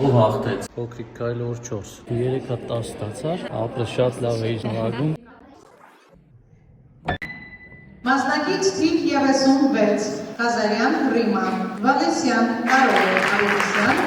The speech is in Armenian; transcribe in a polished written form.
Ով հաղթեց։ Փոքրիկ քայլը որ 4։ 3 հատ 10 ստացար, ապրը շատ լավ էի նվագում։ Մասնակից թիվ 36 Ղազարյան Ռիմա, Վալեսյան Կարոլ Ավետիսյան,